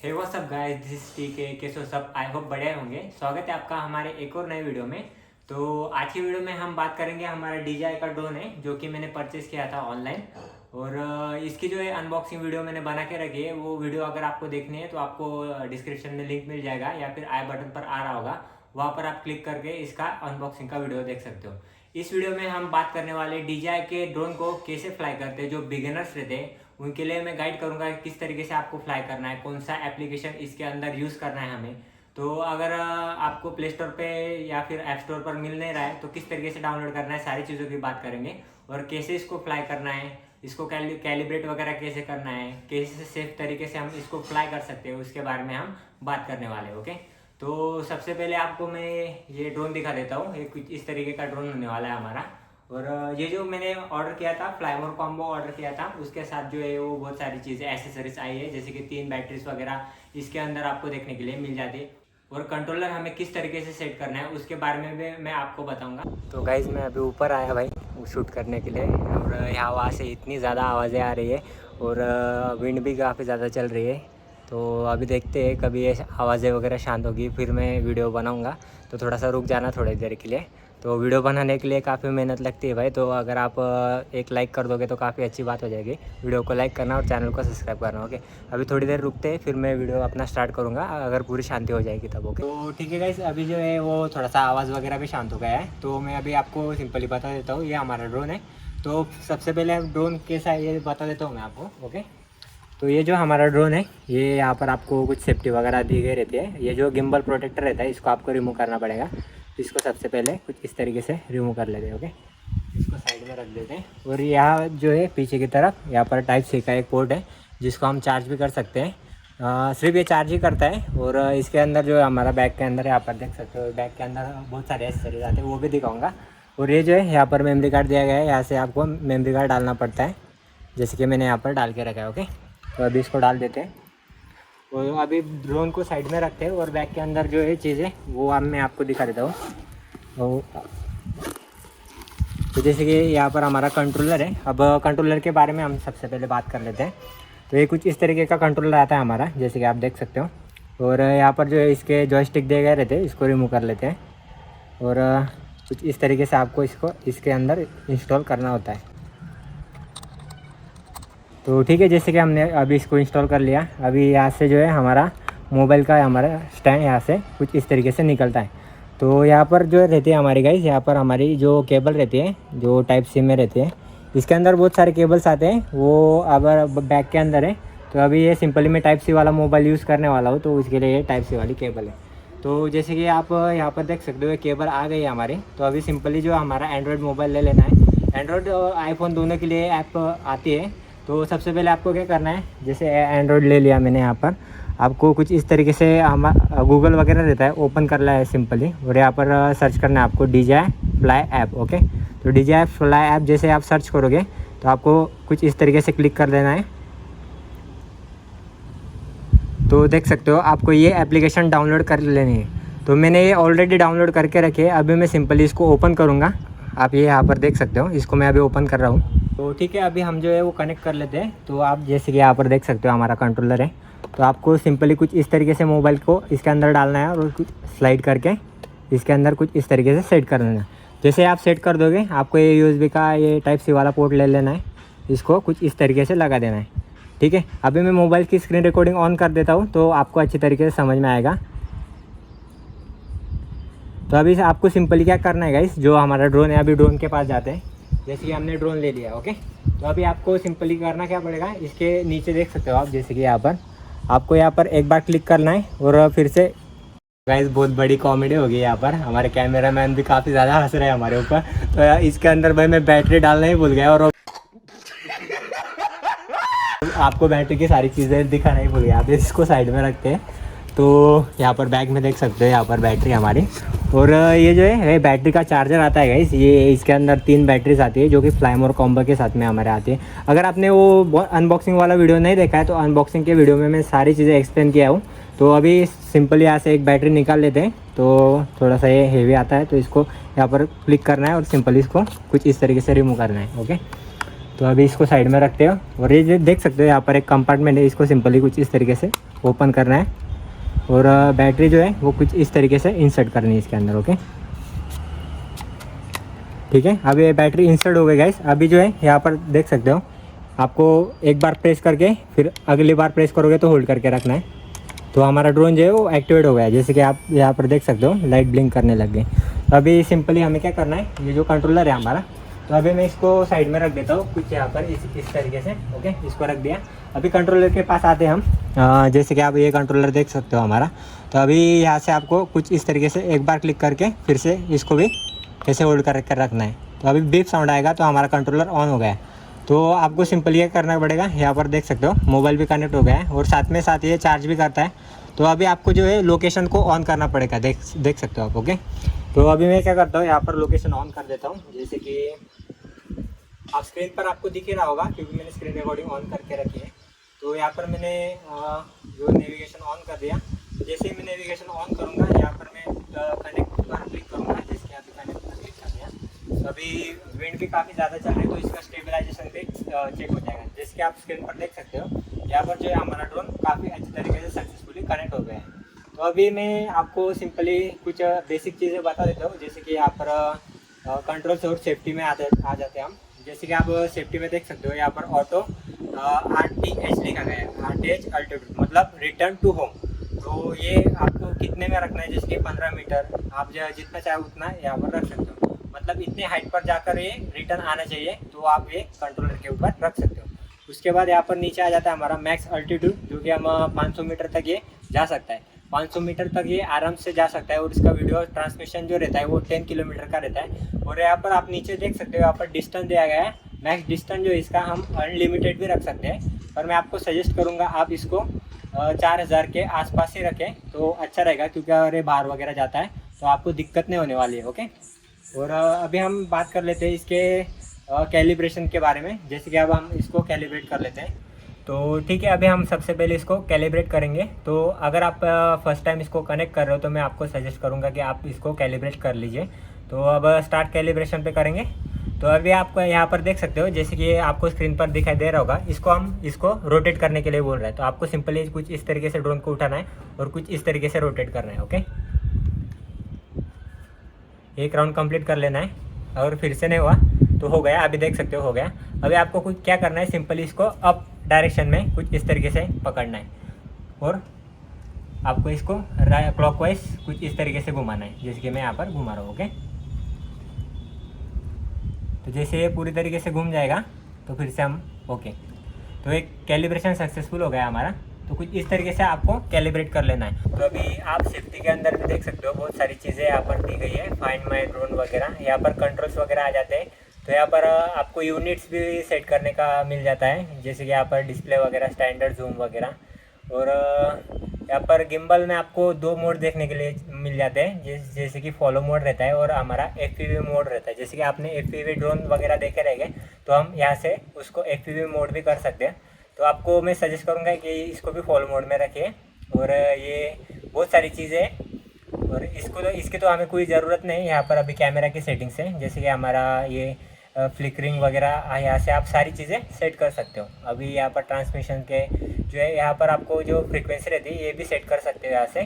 Hey what's up guys, this is TK. कैसे हो सब? आई होप बढ़िया होंगे। स्वागत है आपका हमारे एक और नए वीडियो में। तो आज की वीडियो में हम बात करेंगे हमारा DJI का ड्रोन है जो कि मैंने परचेस किया था ऑनलाइन। और इसकी जो है अनबॉक्सिंग वीडियो मैंने बना के रखी है। वो वीडियो अगर आपको देखनी है तो आपको डिस्क्रिप्शन में लिंक मिल जाएगा या फिर आई बटन पर आ रहा होगा, वहाँ पर आप क्लिक करके इसका अनबॉक्सिंग का वीडियो देख सकते हो। इस वीडियो में हम बात करने वाले DJI के ड्रोन को कैसे फ्लाई करते हैं। जो बिगिनर्स रहते हैं उनके लिए मैं गाइड करूंगा किस तरीके से आपको फ्लाई करना है, कौन सा एप्लीकेशन इसके अंदर यूज़ करना है हमें। तो अगर आपको प्ले स्टोर पे या फिर ऐप स्टोर पर मिल नहीं रहा है तो किस तरीके से डाउनलोड करना है, सारी चीज़ों की बात करेंगे। और कैसे इसको फ्लाई करना है, इसको कैलिब्रेट वगैरह कैसे करना है, कैसे सेफ तरीके से हम इसको फ्लाई कर सकते हैं, उसके बारे में हम बात करने वाले हैं। ओके, तो सबसे पहले आपको मैं ये ड्रोन दिखा देता हूँ। ये कुछ इस तरीके का ड्रोन होने वाला है हमारा। और ये जो मैंने ऑर्डर किया था, फ्लाईमोर कॉम्बो ऑर्डर किया था, उसके साथ जो है वो बहुत सारी चीज़ें एसेसरीज आई है, जैसे कि 3 बैटरीज वगैरह इसके अंदर आपको देखने के लिए मिल जाती है। और कंट्रोलर हमें किस तरीके से सेट करना है उसके बारे में भी मैं आपको बताऊंगा। तो गाइज मैं अभी ऊपर आया भाई शूट करने के लिए, और यहाँ वहाँ से इतनी ज़्यादा आवाज़ें आ रही है और विंड भी काफ़ी ज़्यादा चल रही है। तो अभी देखते हैं, कभी ये आवाज़ें वगैरह शांत होगी फिर मैं वीडियो बनाऊँगा। तो थोड़ा सा रुक जाना थोड़ी देर के लिए। तो वीडियो बनाने के लिए काफ़ी मेहनत लगती है भाई, तो अगर आप एक लाइक कर दोगे तो काफ़ी अच्छी बात हो जाएगी। वीडियो को लाइक करना और चैनल को सब्सक्राइब करना। ओके, अभी थोड़ी देर रुकते हैं फिर मैं वीडियो अपना स्टार्ट करूँगा, अगर पूरी शांति हो जाएगी तब। ओके, तो ठीक है गाइस, अभी जो है वो थोड़ा सा आवाज़ वगैरह भी शांत हो गया है। तो मैं अभी आपको सिंपली बता देता हूँ, ये हमारा ड्रोन है। तो सबसे पहले ड्रोन कैसा है ये बता देता हूँ मैं आपको। ओके, तो ये जो हमारा ड्रोन है, ये यहाँ पर आपको कुछ सेफ्टी वगैरह दी गई रहती है। ये जो गिम्बल प्रोटेक्टर रहता है इसको आपको रिमूव करना पड़ेगा। तो इसको सबसे पहले कुछ इस तरीके से रिमूव कर लेते हैं। ओके, इसको साइड में रख देते हैं। और यहाँ जो है पीछे की तरफ यहाँ पर टाइप सी का एक पोर्ट है जिसको हम चार्ज भी कर सकते हैं। सिर्फ ये चार्ज ही करता है। और इसके अंदर जो है हमारा बैग के अंदर यहाँ पर देख सकते हो, बैग के अंदर बहुत सारे एसेसरीज आते हैं, वो भी दिखाऊँगा। और ये जो है यहाँ पर मेमोरी कार्ड दिया गया है, यहाँ से आपको मेमोरी कार्ड डालना पड़ता है, जैसे कि मैंने यहाँ पर डाल के रखा है। ओके, तो अभी इसको डाल देते हैं और अभी ड्रोन को साइड में रखते हैं। और बैग के अंदर जो है चीज़ें वो अब मैं आपको दिखा देता हूँ। तो जैसे कि यहाँ पर हमारा कंट्रोलर है। अब कंट्रोलर के बारे में हम सबसे पहले बात कर लेते हैं। तो ये कुछ इस तरीके का कंट्रोलर आता है हमारा, जैसे कि आप देख सकते हो। और यहाँ पर जो है इसके जॉयस्टिक दिए गए रहते हैं, इसको रिमूव कर लेते हैं। और कुछ इस तरीके से आपको इसको इसके अंदर इंस्टॉल करना होता है। तो ठीक है, जैसे कि हमने अभी इसको इंस्टॉल कर लिया। अभी यहाँ से जो है हमारा मोबाइल का हमारा स्टैंड यहाँ से कुछ इस तरीके से निकलता है। तो यहाँ पर जो रहती है हमारी गाइस, यहाँ पर हमारी जो केबल रहती है जो टाइप सी में रहती है, इसके अंदर बहुत सारे केबल्स आते हैं। वो अगर बैग के अंदर है तो अभी ये सिंपली मैं टाइप सी वाला मोबाइल यूज़ करने वाला हूँ, तो उसके लिए ये टाइप सी वाली केबल है। तो जैसे कि आप यहाँ पर देख सकते हो ये केबल आ गई है हमारी। तो अभी सिंपली जो हमारा एंड्रॉयड मोबाइल ले लेना है। एंड्रॉयड और आईफोन दोनों के लिए ऐप आती है। तो सबसे पहले आपको क्या करना है, जैसे एंड्रॉयड ले लिया मैंने, यहाँ पर आपको कुछ इस तरीके से हम गूगल वगैरह रहता है, ओपन कर लिया है सिंपली। और यहाँ पर सर्च करना है आपको DJI फ्लाई ऐप। ओके, तो DJI फ्लाई ऐप जैसे आप सर्च करोगे तो आपको कुछ इस तरीके से क्लिक कर देना है। तो देख सकते हो आपको ये एप्लीकेशन डाउनलोड कर लेनी है। तो मैंने ये ऑलरेडी डाउनलोड करके रखे है। अभी मैं सिंपली इसको ओपन करूँगा। आप ये यहाँ पर देख सकते हो, इसको मैं अभी ओपन कर रहा हूँ। तो ठीक है, अभी हम जो है वो कनेक्ट कर लेते हैं। तो आप जैसे कि यहाँ पर देख सकते हो हमारा कंट्रोलर है। तो आपको सिंपली कुछ इस तरीके से मोबाइल को इसके अंदर डालना है और कुछ स्लाइड करके इसके अंदर कुछ इस तरीके से सेट कर देना है। जैसे आप सेट कर दोगे आपको ये USB का ये टाइप सी वाला पोर्ट ले लेना है, इसको कुछ इस तरीके से लगा देना है। ठीक है, अभी मैं मोबाइल की स्क्रीन रिकॉर्डिंग ऑन कर देता हूँ तो आपको अच्छी तरीके से समझ में आएगा। तो अभी आपको सिंपली क्या करना है गाइस, जो हमारा ड्रोन है, अभी ड्रोन के पास जाते हैं। जैसे कि हमने ड्रोन ले लिया। ओके, तो अभी आपको सिंपली करना क्या पड़ेगा, इसके नीचे देख सकते हो आप, जैसे कि यहाँ पर आपको यहाँ पर एक बार क्लिक करना है। और फिर से गाइस बहुत बड़ी कॉमेडी हो गई यहाँ पर, हमारे कैमरामैन भी काफ़ी ज़्यादा हंस रहे हैं हमारे ऊपर। तो इसके अंदर भाई मैं बैटरी डालना ही भूल गया और आपको बैटरी की सारी चीज़ें दिखाना ही भूल गया। आप इसको साइड में रखते हैं। तो यहाँ पर बैग में देख सकते हो यहाँ पर बैटरी हमारी। और ये जो है ये बैटरी का चार्जर आता है गाइस, ये इसके अंदर 3 बैटरीज आती है जो कि फ्लाईमोर कॉम्बो के साथ में हमारे आती है। अगर आपने वो अनबॉक्सिंग वाला वीडियो नहीं देखा है तो अनबॉक्सिंग के वीडियो में मैं सारी चीज़ें एक्सप्लेन किया हूँ। तो अभी सिंपली यहाँ से एक बैटरी निकाल लेते हैं। तो थोड़ा सा ये हेवी आता है, तो इसको यहाँ पर क्लिक करना है और सिंपली इसको कुछ इस तरीके से रिमूव करना है। ओके, तो अभी इसको साइड में रखते हो और ये देख सकते हो यहाँ पर एक कंपार्टमेंट है, इसको सिंपली कुछ इस तरीके से ओपन करना है और बैटरी जो है वो कुछ इस तरीके से इंसर्ट करनी है इसके अंदर। ओके ठीक है, अब ये बैटरी इंसर्ट हो गई गाइस। अभी जो है यहाँ पर देख सकते हो, आपको एक बार प्रेस करके फिर अगली बार प्रेस करोगे तो होल्ड करके रखना है। तो हमारा ड्रोन जो है वो एक्टिवेट हो गया है, जैसे कि आप यहाँ पर देख सकते हो लाइट ब्लिंक करने लग गई। तो अभी सिंपली हमें क्या करना है, ये जो कंट्रोलर है हमारा, तो अभी मैं इसको साइड में रख देता हूँ कुछ यहाँ पर इस तरीके से। ओके, इसको रख दिया। अभी कंट्रोलर के पास आते हैं हम। जैसे कि आप ये कंट्रोलर देख सकते हो हमारा। तो अभी यहाँ से आपको कुछ इस तरीके से एक बार क्लिक करके फिर से इसको भी ऐसे होल्ड कर रखना है। तो अभी बीप साउंड आएगा तो हमारा कंट्रोलर ऑन हो गया है। तो आपको सिंपल ये करना पड़ेगा, यहाँ पर देख सकते हो मोबाइल भी कनेक्ट हो गया है और साथ ये चार्ज भी करता है। तो अभी आपको जो है लोकेशन को ऑन करना पड़ेगा, देख सकते हो आप। ओके, तो अभी मैं क्या करता हूँ, यहाँ पर लोकेशन ऑन कर देता हूँ। जैसे कि आप स्क्रीन पर आपको दिख ही रहा होगा क्योंकि मैंने स्क्रीन रिकॉर्डिंग ऑन करके रखी है। तो यहाँ पर मैंने जो नेविगेशन ऑन कर दिया। जैसे ही मैं नेविगेशन ऑन करूँगा, यहाँ पर मैं कनेक्ट पर क्लिक करूँगा। जैसे कि अभी कनेक्ट पर क्लिक कर दिया, तो अभी विंड भी काफ़ी ज़्यादा चल रही है तो इसका स्टेबलाइजेशन भी चेक हो जाएगा। जैसे कि आप स्क्रीन पर देख सकते हो, यहाँ पर जो है हमारा ड्रोन काफ़ी अच्छी तरीके से सक्सेसफुली कनेक्ट हो गया है। तो अभी मैं आपको सिंपली कुछ बेसिक चीज़ें बता देता हूँ। जैसे कि यहाँ पर कंट्रोल्स और सेफ्टी में आ जाते हैं हम। जैसे कि आप सेफ्टी में देख सकते हो, यहाँ पर ऑटो RTH लिखा गया है, RTH अल्टीट्यूड मतलब रिटर्न टू होम। तो ये आपको कितने में रखना है, जैसे कि 15 मीटर, आप जो जितना चाहे उतना यहाँ पर रख सकते हो। मतलब इतने हाइट पर जाकर ये रिटर्न आना चाहिए, तो आप ये कंट्रोलर के ऊपर रख सकते हो। उसके बाद यहाँ पर नीचे आ जाता है हमारा मैक्स अल्टीट्यूड, जो कि हम 500 मीटर तक ये जा सकता है। 500 मीटर तक ये आराम से जा सकता है और इसका वीडियो ट्रांसमिशन जो रहता है वो 10 किलोमीटर का रहता है। और यहाँ पर आप नीचे देख सकते हो, यहाँ पर डिस्टेंस दिया गया है। मैक्स डिस्टेंस जो इसका हम अनलिमिटेड भी रख सकते हैं, पर मैं आपको सजेस्ट करूँगा आप इसको 4000 के आसपास ही रखें तो अच्छा रहेगा, क्योंकि अगर ये बाहर वगैरह जाता है तो आपको दिक्कत नहीं होने वाली है। ओके, और अभी हम बात कर लेते हैं इसके कैलिब्रेशन के बारे में। जैसे कि अब हम इसको कैलिब्रेट कर लेते हैं। तो ठीक है, अभी हम सबसे पहले इसको कैलिब्रेट करेंगे। तो अगर आप फर्स्ट टाइम इसको कनेक्ट कर रहे हो तो मैं आपको सजेस्ट करूंगा कि आप इसको कैलिब्रेट कर लीजिए। तो अब स्टार्ट कैलिब्रेशन पे करेंगे। तो अभी आप यहाँ पर देख सकते हो, जैसे कि आपको स्क्रीन पर दिखाई दे रहा होगा, इसको रोटेट करने के लिए बोल रहा है। तो आपको सिंपली कुछ इस तरीके से ड्रोन को उठाना है और कुछ इस तरीके से रोटेट करना है। ओके, एक राउंड कंप्लीट कर लेना है और फिर से नहीं हुआ तो हो गया। अभी देख सकते हो गया। अभी आपको कुछ क्या करना है, सिंपली इसको अप डायरेक्शन में कुछ इस तरीके से पकड़ना है और आपको इसको क्लॉकवाइज कुछ इस तरीके से घुमाना है, जैसे कि मैं यहाँ पर घुमा रहा हूँ। ओके, तो जैसे ये पूरी तरीके से घूम जाएगा तो फिर से हम ओके। तो एक कैलिब्रेशन सक्सेसफुल हो गया हमारा। तो कुछ इस तरीके से आपको कैलिब्रेट कर लेना है। तो अभी आप सेफ्टी के अंदर भी देख सकते हो बहुत सारी चीज़ें यहाँ पर दी गई है, फाइंड माय ड्रोन वगैरह। यहाँ पर कंट्रोल्स वगैरह आ जाते हैं। तो यहाँ पर आपको यूनिट्स भी सेट करने का मिल जाता है, जैसे कि यहाँ पर डिस्प्ले वगैरह, स्टैंडर्ड जूम वगैरह। और यहाँ पर गिम्बल में आपको 2 मोड देखने के लिए मिल जाते हैं, जैसे कि फॉलो मोड रहता है और हमारा FPV मोड रहता है। जैसे कि आपने FPV ड्रोन वगैरह देखे रहेंगे तो हम यहाँ से उसको FPV मोड भी कर सकते हैं। तो आपको मैं सजेस्ट करूँगा कि इसको भी फॉलो मोड में रखिए। और ये बहुत सारी चीज़ें हैं और इसकी तो हमें कोई ज़रूरत नहीं। यहाँ पर अभी कैमरा की सेटिंग्स है, जैसे कि हमारा ये फ्लिकरिंग वगैरह, यहाँ से आप सारी चीज़ें सेट कर सकते हो। अभी यहाँ पर ट्रांसमिशन के जो है, यहाँ पर आपको जो फ्रीक्वेंसी रहती है ये भी सेट कर सकते हो यहाँ से,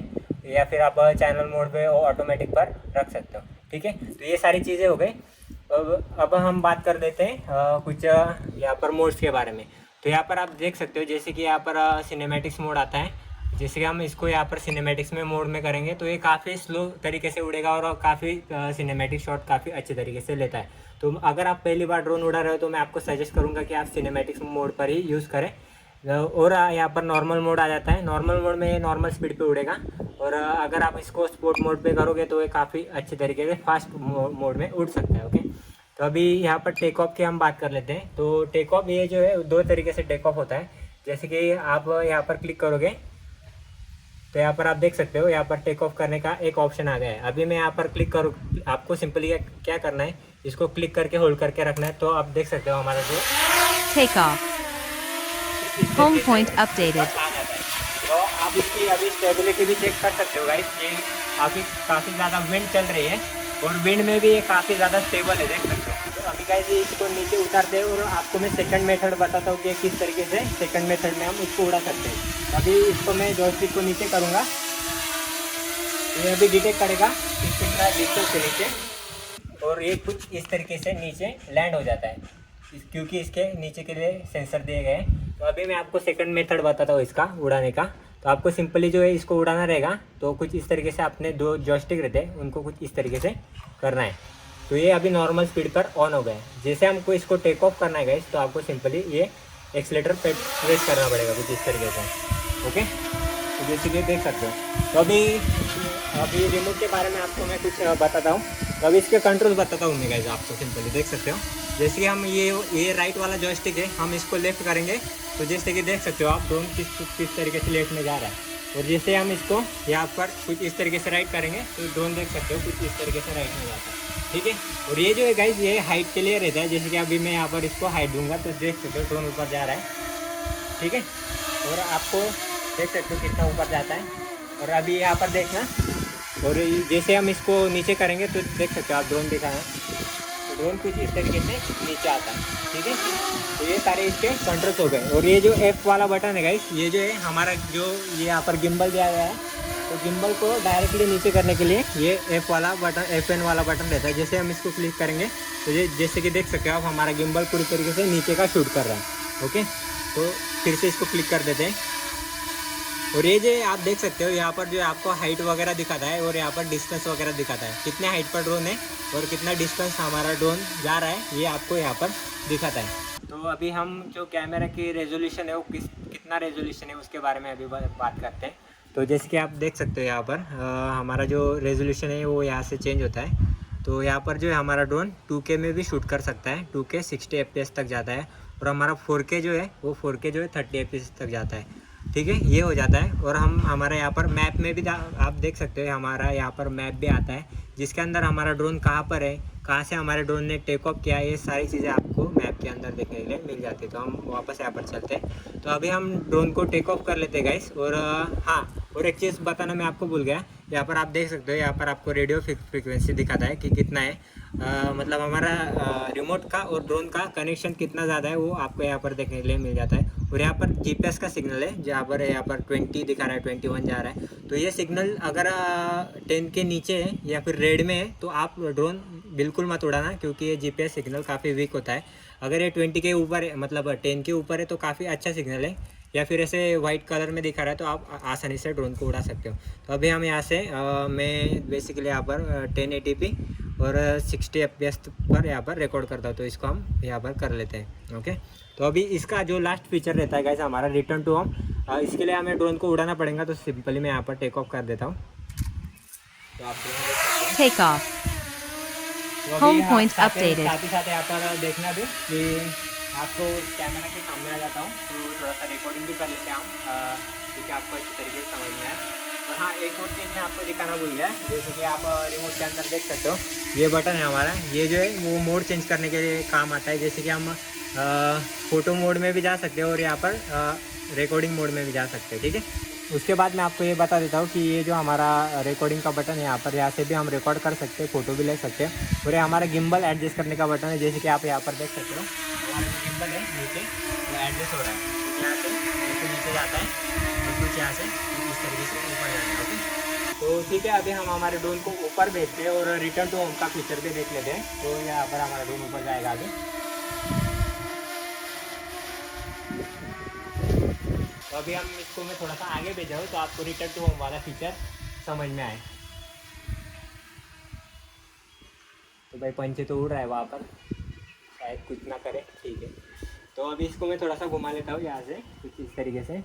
या फिर आप चैनल मोड पे ऑटोमेटिक पर रख सकते हो। ठीक है, तो ये सारी चीज़ें हो गई। अब हम बात कर देते हैं कुछ यहाँ पर मोड्स के बारे में। तो यहाँ पर आप देख सकते हो, जैसे कि यहाँ पर सिनेमैटिक्स मोड आता है। जैसे कि हम इसको यहाँ पर सिनेमैटिक्स में मोड में करेंगे तो ये काफ़ी स्लो तरीके से उड़ेगा और काफ़ी सिनेमैटिक शॉट काफ़ी अच्छे तरीके से लेता है। तो अगर आप पहली बार ड्रोन उड़ा रहे हो तो मैं आपको सजेस्ट करूँगा कि आप सिनेमैटिक्स मोड पर ही यूज़ करें। और यहाँ पर नॉर्मल मोड आ जाता है। नॉर्मल मोड में नॉर्मल स्पीड पे उड़ेगा। और अगर आप इसको स्पोर्ट मोड पे करोगे तो ये काफ़ी अच्छे तरीके से फास्ट मोड में उड़ सकता है। ओके, तो अभी यहाँ पर टेक ऑफ की हम बात कर लेते हैं। तो टेक ऑफ ये जो है 2 तरीके से टेक ऑफ होता है। जैसे कि आप यहाँ पर क्लिक करोगे तो यहाँ पर आप देख सकते हो, यहाँ पर टेक ऑफ करने का एक ऑप्शन आ गया है। अभी मैं यहाँ पर क्लिक करूँ, आपको सिंपली क्या करना है, इसको क्लिक करके होल्ड करके रखना है। तो आप देख सकते हो हमारा जो take off home point updated. तो आप इसकी अभी स्टेबिलिटी भी चेक कर सकते हो गाइस। ये काफ़ी ज़्यादा विंड चल रही है और विंड में भी ये काफ़ी ज़्यादा स्टेबल है, देख सकते हो। तो अभी अभी गाइस इसको नीचे उतारते हैं और आपको मैं सेकंड मेथड बताता हूँ कि किस तरीके से सेकंड मेथड में हम इसको उड़ा सकते हैं। अभी इसको मैं जॉयस्टिक को नीचे करूँगा, ये अभी डिटेक्ट करेगा कि कितना डिस्टेंस से नीचे, और ये कुछ इस तरीके से नीचे लैंड हो जाता है क्योंकि इसके नीचे के लिए सेंसर दिए गए हैं। तो अभी मैं आपको सेकंड मेथड बताता हूँ इसका उड़ाने का। तो आपको सिंपली जो है इसको उड़ाना रहेगा, तो कुछ इस तरीके से अपने दो जॉयस्टिक रहते हैं उनको कुछ इस तरीके से करना है। तो ये अभी नॉर्मल स्पीड पर ऑन हो गए। जैसे हमको इसको टेक ऑफ करना है गाइस, तो आपको सिंपली ये एक्सीलेटर पे प्रेस करना पड़ेगा कुछ इस तरीके से। ओके, तो जैसे कि देख सकते हो। तो अभी रिमोट के बारे में आपको मैं कुछ बताता हूँ। तो अभी इसके कंट्रोल बताता हूँ मैं गाइस, आपको सिंपली देख सकते हो। जैसे कि हम ये राइट वाला जॉयस्टिक है, हम इसको लेफ्ट करेंगे तो जैसे कि देख सकते हो आप ड्रोन किस तरीके से लेफ्ट में जा रहा है। और जैसे हम इसको यहाँ पर कुछ इस तरीके से राइट करेंगे तो ड्रोन देख सकते हो कुछ इस तरीके से राइट में जाता है। ठीक है, और ये जो है गाइस ये हाइट के लिए रहता है। जैसे कि अभी मैं यहाँ पर इसको हाइट दूंगा तो देख सकते हो ड्रोन ऊपर जा रहा है। ठीक है, और आपको देख सकते हो कितना ऊपर जाता है। और अभी यहाँ पर देखना, और जैसे हम इसको नीचे करेंगे तो देख सकते हो आप ड्रोन दिखा है, तो ड्रोन कुछ इस तरीके से नीचे आता है। ठीक है, तो ये सारे इसके कंट्रोल्स हो गए। और ये जो F वाला बटन है गाइस, ये जो है हमारा जो ये यहाँ पर गिम्बल दिया गया है, तो गिम्बल को डायरेक्टली नीचे करने के लिए ये F वाला बटन, FN वाला बटन रहता है। जैसे हम इसको क्लिक करेंगे तो ये जैसे कि देख सकते हो आप हमारा गिम्बल पूरी तरीके से नीचे का शूट कर रहा है। ओके, तो फिर से इसको क्लिक कर देते हैं। और ये जो आप देख सकते हो यहाँ पर जो आपको हाइट वगैरह दिखाता है और यहाँ पर डिस्टेंस वगैरह दिखाता है, कितने हाइट पर ड्रोन है और कितना डिस्टेंस हमारा ड्रोन जा रहा है, ये आपको यहाँ पर दिखाता है। तो अभी हम जो कैमरा की रेजोल्यूशन है वो कितना रेजोल्यूशन है उसके बारे में अभी बात करते हैं। तो जैसे कि आप देख सकते हो यहाँ पर हमारा जो रेजोल्यूशन है वो यहाँ से चेंज होता है। तो यहाँ पर जो है हमारा ड्रोन 2K में भी शूट कर सकता है, 2K 60 FPS तक जाता है। और हमारा 4K जो है वो 4K जो है 30 FPS तक जाता है। ठीक है, ये हो जाता है। और हम हमारे यहाँ पर मैप में भी आप देख सकते हो हमारा यहाँ पर मैप भी आता है, जिसके अंदर हमारा ड्रोन कहाँ पर है, कहाँ से हमारे ड्रोन ने टेक ऑफ किया है, ये सारी चीज़ें आपको मैप के अंदर देखने के लिए मिल जाती है। तो हम वापस यहाँ पर चलते हैं। तो अभी हम ड्रोन को टेक ऑफ कर लेते हैं गाइस। और हाँ, और एक चीज़ बताना मैं आपको भूल गया, यहाँ पर आप देख सकते हो यहाँ पर आपको रेडियो फ्रिक्वेंसी दिखाता है कि कितना है, मतलब हमारा रिमोट का और ड्रोन का कनेक्शन कितना ज़्यादा है वो आपको यहाँ पर देखने के लिए मिल जाता है। और यहाँ पर GPS का सिग्नल है, जहाँ पर यहाँ पर 20 दिखा रहा है, 21 जा रहा है। तो ये सिग्नल अगर 10 के नीचे है या फिर रेड में है तो आप ड्रोन बिल्कुल मत उड़ाना, क्योंकि ये GPS सिग्नल काफ़ी वीक होता है। अगर ये 20 के ऊपर है, मतलब 10 के ऊपर है तो काफ़ी अच्छा सिग्नल है, या फिर ऐसे वाइट कलर में दिखा रहा है तो आप आसानी से ड्रोन को उड़ा सकते हो। तो अभी हम यहाँ से मैं बेसिकली यहाँ पर 1080p और 60 FPS पर यहाँ पर रिकॉर्ड करता हूँ, तो इसको हम यहाँ पर कर लेते हैं। ओके, तो अभी इसका जो लास्ट फीचर रहता है गाइस हमारा रिटर्न टू होम, इसके लिए हमें ड्रोन को उड़ाना पड़ेगा। तो सिंपली मैं यहाँ पर टेक ऑफ कर देता हूँ। तो आप Take off. Home point updated. साथ ही साथ यहाँ पर देखना भी कि आपको कैमरा के सामने आ जाता हूँ तो थोड़ा सा रिकॉर्डिंग भी कर लेते हैं हम, क्योंकि आपको अच्छी तरीके से समझ में आए। और हाँ, एक और चीज़ मैं आपको दिखाना भूल गया, जैसे कि आप रिमोट के अंदर देख सकते हो ये बटन है हमारा, ये जो है वो मोड चेंज करने के लिए काम आता है। जैसे कि हम फ़ोटो मोड में भी जा सकते हैं और यहाँ पर रिकॉर्डिंग मोड में भी जा सकते हैं। ठीक है, उसके बाद मैं आपको ये बता देता हूँ कि ये जो हमारा रिकॉर्डिंग का बटन है यहाँ पर, यहाँ से भी हम रिकॉर्ड कर सकते हैं, फ़ोटो भी ले सकते हैं। और ये हमारा गिम्बल एडजस्ट करने का बटन है, जैसे कि आप यहाँ पर देख सकते हो हमारा जो गिम्बल है नीचे वो एडजस्ट हो रहा है, यहाँ से नीचे जाता है और कुछ यहाँ से इस तरीके से ऊपर जाना है। ओके, तो ठीक है, अभी हम हमारे ड्रोन को ऊपर भेजते हैं और रिटर्न टू होम का फीचर भी देख लेते हैं। तो यहाँ पर हमारा ड्रोन ऊपर जाएगा अभी। तो अभी हम इसको मैं थोड़ा सा आगे भेजा हूँ तो आपको रिटर्न टू होम वाला फीचर समझ में आए। तो भाई पंचे तो उड़ रहा है वहाँ पर, शायद कुछ ना करे। ठीक है, तो अभी इसको मैं थोड़ा सा घुमा लेता हूँ यहाँ से कुछ इस तरीके से,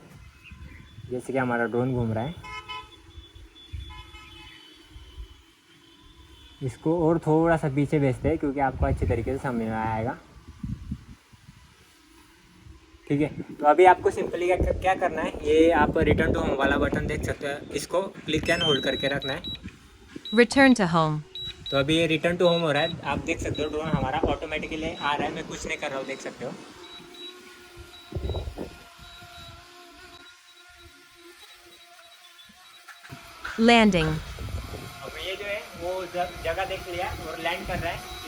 जैसे कि हमारा ड्रोन घूम रहा है। इसको और थोड़ा सा पीछे भेजते हैं क्योंकि आपको अच्छे तरीके से समझ में आएगा। ठीक है, तो अभी आपको सिंपली क्या करना है, ये आप रिटर्न टू होम वाला बटन देख सकते हो, इसको क्लिक एंड होल्ड करके रखना है। Return to home. तो अभी ये रिटर्न टू होम हो रहा है, आप देख सकते हो ड्रोन हमारा ऑटोमेटिकली आ रहा है, मैं कुछ नहीं कर रहा हूँ, देख सकते हो। Landing. अब ये जो है वो जगह देख लिया और लैंड कर रहा है,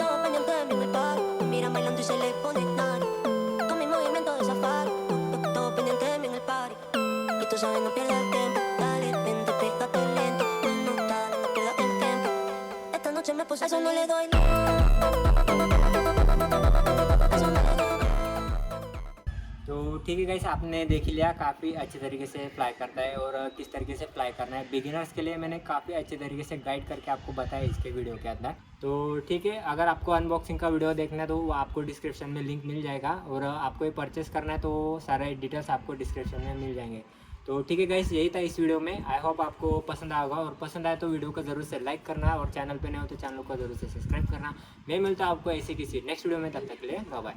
Todo pendiente de mí en el party. Me miran bailando y se le pone nani. Con mi movimiento de safari. Todo pendiente de mí en el party. Y tú sabes, no pierdas el tiempo. Dale, vente, pégate lento. No, dale, no pierdas el tiempo. Esta noche me puse, a eso no le doy. A eso no le doy. तो ठीक है guys, आपने देख ही लिया काफ़ी अच्छे तरीके से फ्लाई करता है और किस तरीके से फ्लाई करना है। बिगिनर्स के लिए मैंने काफ़ी अच्छे तरीके से गाइड करके आपको बताया इसके वीडियो के अंदर। तो ठीक है, अगर आपको अनबॉक्सिंग का वीडियो देखना है तो वो आपको डिस्क्रिप्शन में लिंक मिल जाएगा और आपको ये परचेस करना है तो सारे डिटेल्स आपको डिस्क्रिप्शन में मिल जाएंगे। तो ठीक है गाइस, यही था इस वीडियो में। आई होप आपको पसंद आएगा और पसंद आए तो वीडियो को ज़रूर से लाइक करना और चैनल पे नए हो तो चैनल को ज़रूर से सब्सक्राइब करना। मैं मिलता हूँ आपको ऐसे किसी नेक्स्ट वीडियो में, तब तक के लिए बाय बाय।